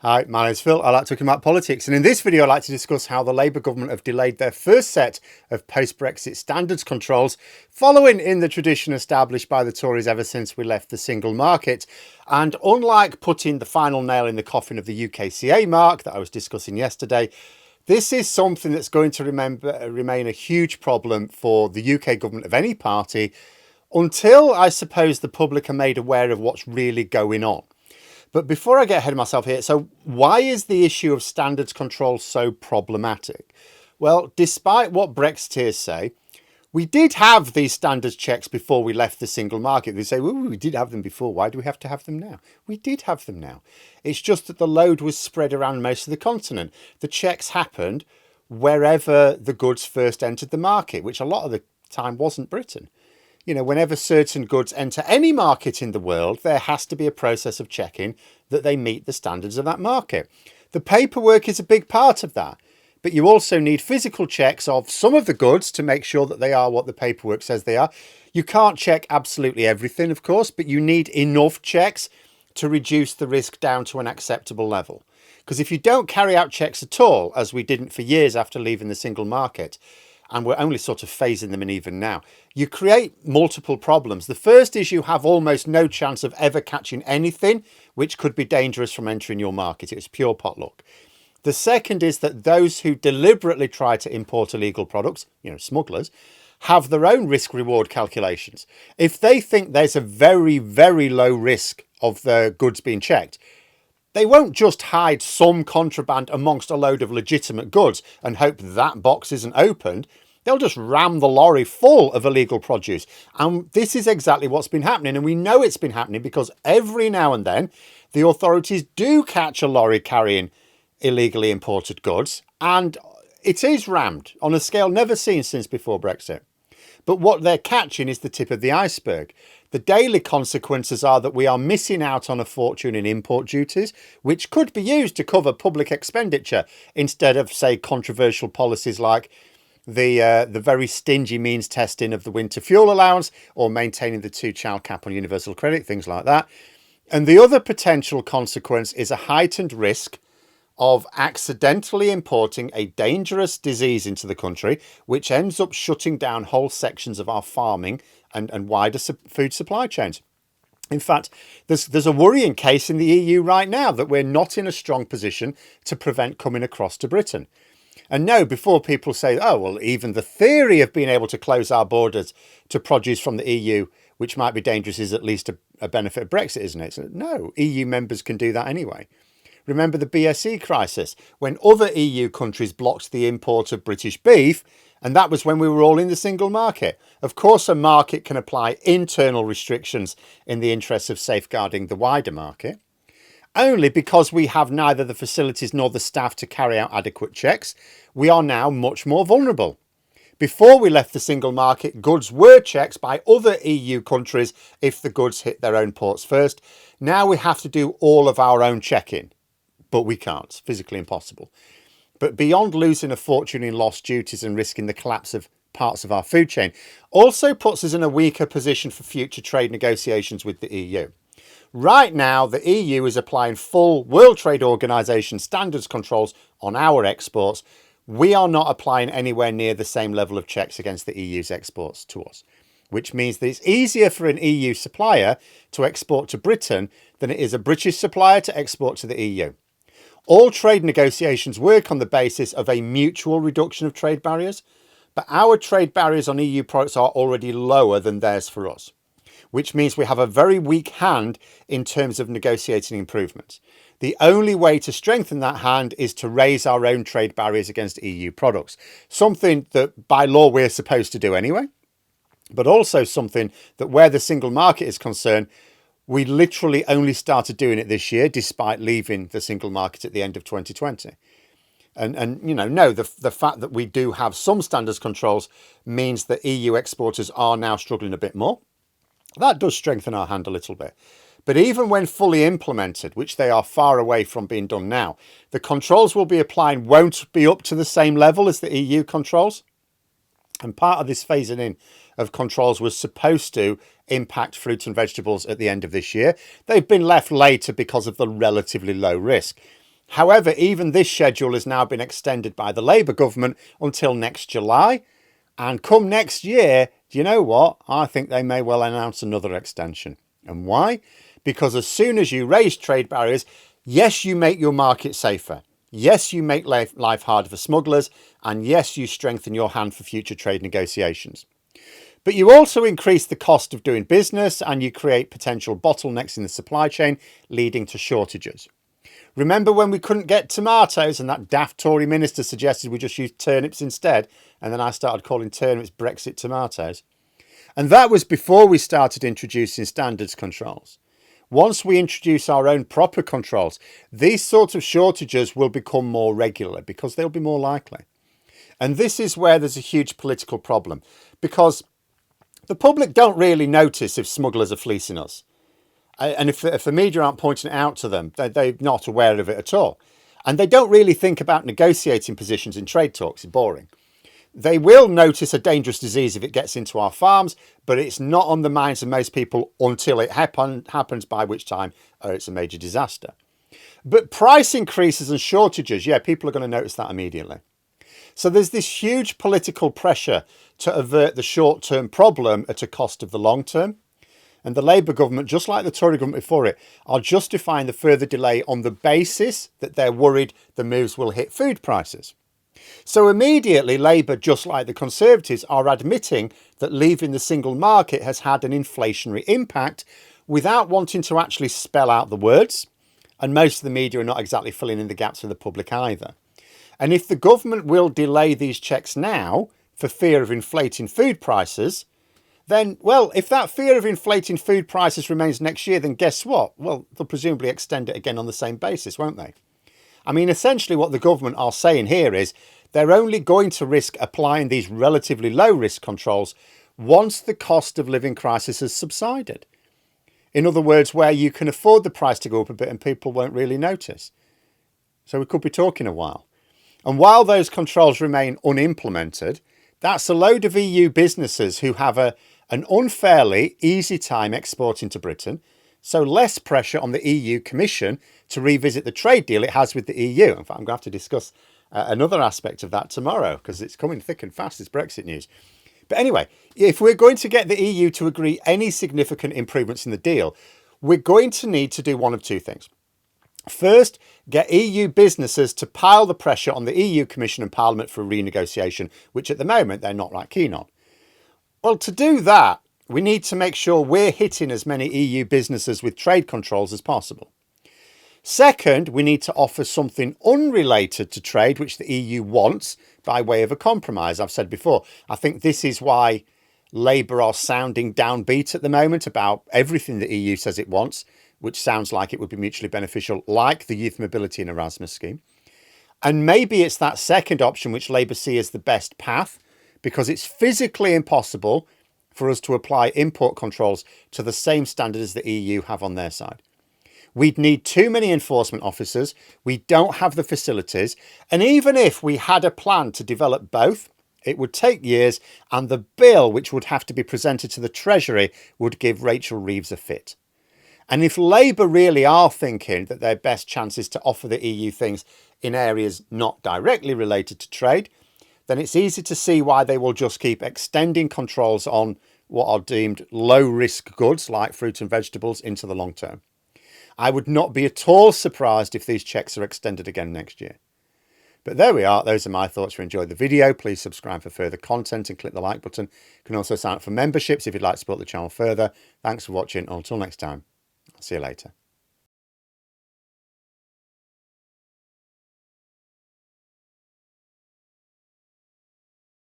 Hi, my name's Phil. I like talking about politics, and in this video I'd like to discuss how the Labour government have delayed their first set of post-Brexit standards controls, following in the tradition established by the Tories ever since we left the single market. And unlike putting the final nail in the coffin of the UKCA mark that I was discussing yesterday, this is something that's going to remain a huge problem for the UK government of any party until, I suppose, the public are made aware of what's really going on. But before I get ahead of myself here, so why is the issue of standards control so problematic? Well, despite what Brexiteers say, we did have these standards checks before we left the single market. They say, well, we did have them before. Why do we have to have them now? We did have them now. It's just that the load was spread around most of the continent. The checks happened wherever the goods first entered the market, which a lot of the time wasn't Britain. You know, whenever certain goods enter any market in the world, there has to be a process of checking that they meet the standards of that market. The paperwork is a big part of that, but you also need physical checks of some of the goods to make sure that they are what the paperwork says they are. You can't check absolutely everything, of course, but you need enough checks to reduce the risk down to an acceptable level. Because if you don't carry out checks at all, as we didn't for years after leaving the single market, and we're only sort of phasing them in even now, you create multiple problems. The first is you have almost no chance of ever catching anything which could be dangerous from entering your market. It's pure potluck. The second is that those who deliberately try to import illegal products, smugglers, have their own risk reward calculations. If they think there's a very, very low risk of the goods being checked, they won't just hide some contraband amongst a load of legitimate goods and hope that box isn't opened. They'll just ram the lorry full of illegal produce. And this is exactly what's been happening. And we know it's been happening because every now and then the authorities do catch a lorry carrying illegally imported goods. And it is rammed on a scale never seen since before Brexit. But what they're catching is the tip of the iceberg. The daily consequences are that we are missing out on a fortune in import duties, which could be used to cover public expenditure instead of, say, controversial policies like the very stingy means testing of the winter fuel allowance or maintaining the 2-child cap on universal credit, things like that. And the other potential consequence is a heightened risk of accidentally importing a dangerous disease into the country, which ends up shutting down whole sections of our farming and wider food supply chains. In fact, there's a worrying case in the EU right now that we're not in a strong position to prevent coming across to Britain. And no, before people say, oh, well, even the theory of being able to close our borders to produce from the EU, which might be dangerous, is at least a benefit of Brexit, isn't it? So, no, EU members can do that anyway. Remember the BSE crisis, when other EU countries blocked the import of British beef, and that was when we were all in the single market. Of course, a market can apply internal restrictions in the interests of safeguarding the wider market. Only because we have neither the facilities nor the staff to carry out adequate checks, we are now much more vulnerable. Before we left the single market, goods were checked by other EU countries if the goods hit their own ports first. Now we have to do all of our own checking. But we can't. It's physically impossible. But beyond losing a fortune in lost duties and risking the collapse of parts of our food chain, also puts us in a weaker position for future trade negotiations with the EU. Right now, the EU is applying full World Trade Organization standards controls on our exports. We are not applying anywhere near the same level of checks against the EU's exports to us, which means that it's easier for an EU supplier to export to Britain than it is a British supplier to export to the EU. All trade negotiations work on the basis of a mutual reduction of trade barriers, but our trade barriers on EU products are already lower than theirs for us, which means we have a very weak hand in terms of negotiating improvements. The only way to strengthen that hand is to raise our own trade barriers against EU products, something that by law we're supposed to do anyway, but also something that where the single market is concerned, we literally only started doing it this year, despite leaving the single market at the end of 2020. The fact that we do have some standards controls means that EU exporters are now struggling a bit more. That does strengthen our hand a little bit. But even when fully implemented, which they are far away from being done now, the controls we'll be applying won't be up to the same level as the EU controls. And part of this phasing in of controls was supposed to impact fruit and vegetables at the end of this year. They've been left later because of the relatively low risk. However, even this schedule has now been extended by the Labour government until next July. And come next year, do you know what? I think they may well announce another extension. And why? Because as soon as you raise trade barriers, yes, you make your market safer. Yes, you make life harder for smugglers. And yes, you strengthen your hand for future trade negotiations. But you also increase the cost of doing business and you create potential bottlenecks in the supply chain, leading to shortages. Remember when we couldn't get tomatoes and that daft Tory minister suggested we just use turnips instead? And then I started calling turnips Brexit tomatoes. And that was before we started introducing standards controls. Once we introduce our own proper controls, these sorts of shortages will become more regular because they'll be more likely. And this is where there's a huge political problem, because the public don't really notice if smugglers are fleecing us. And if the media aren't pointing it out to them, they're not aware of it at all. And they don't really think about negotiating positions in trade talks. It's boring. They will notice a dangerous disease if it gets into our farms, but it's not on the minds of most people until it happens, by which time it's a major disaster. But price increases and shortages, yeah, people are going to notice that immediately. So there's this huge political pressure to avert the short-term problem at a cost of the long term. And the Labour government, just like the Tory government before it, are justifying the further delay on the basis that they're worried the moves will hit food prices. So immediately, Labour, just like the Conservatives, are admitting that leaving the single market has had an inflationary impact without wanting to actually spell out the words. And most of the media are not exactly filling in the gaps for the public either. And if the government will delay these checks now for fear of inflating food prices, then, well, if that fear of inflating food prices remains next year, then guess what? Well, they'll presumably extend it again on the same basis, won't they? I mean, essentially what the government are saying here is they're only going to risk applying these relatively low risk controls once the cost of living crisis has subsided. In other words, where you can afford the price to go up a bit and people won't really notice. So we could be talking a while. And while those controls remain unimplemented, that's a load of EU businesses who have an unfairly easy time exporting to Britain, so less pressure on the EU Commission to revisit the trade deal it has with the EU. In fact, I'm going to have to discuss another aspect of that tomorrow because it's coming thick and fast, this Brexit news. But anyway, if we're going to get the EU to agree any significant improvements in the deal, we're going to need to do one of two things. First, get EU businesses to pile the pressure on the EU Commission and Parliament for a renegotiation, which at the moment they're not that keen on. Well, to do that, we need to make sure we're hitting as many EU businesses with trade controls as possible. Second, we need to offer something unrelated to trade, which the EU wants, by way of a compromise. I've said before, I think this is why Labour are sounding downbeat at the moment about everything the EU says it wants, which sounds like it would be mutually beneficial, like the Youth Mobility and Erasmus scheme. And maybe it's that second option which Labour see as the best path, because it's physically impossible for us to apply import controls to the same standard as the EU have on their side. We'd need too many enforcement officers. We don't have the facilities. And even if we had a plan to develop both, it would take years, and the bill which would have to be presented to the Treasury would give Rachel Reeves a fit. And if Labour really are thinking that their best chance is to offer the EU things in areas not directly related to trade, then it's easy to see why they will just keep extending controls on what are deemed low-risk goods like fruit and vegetables into the long term. I would not be at all surprised if these checks are extended again next year. But there we are. Those are my thoughts. If you enjoyed the video, please subscribe for further content and click the like button. You can also sign up for memberships if you'd like to support the channel further. Thanks for watching. Until next time, I'll see you later.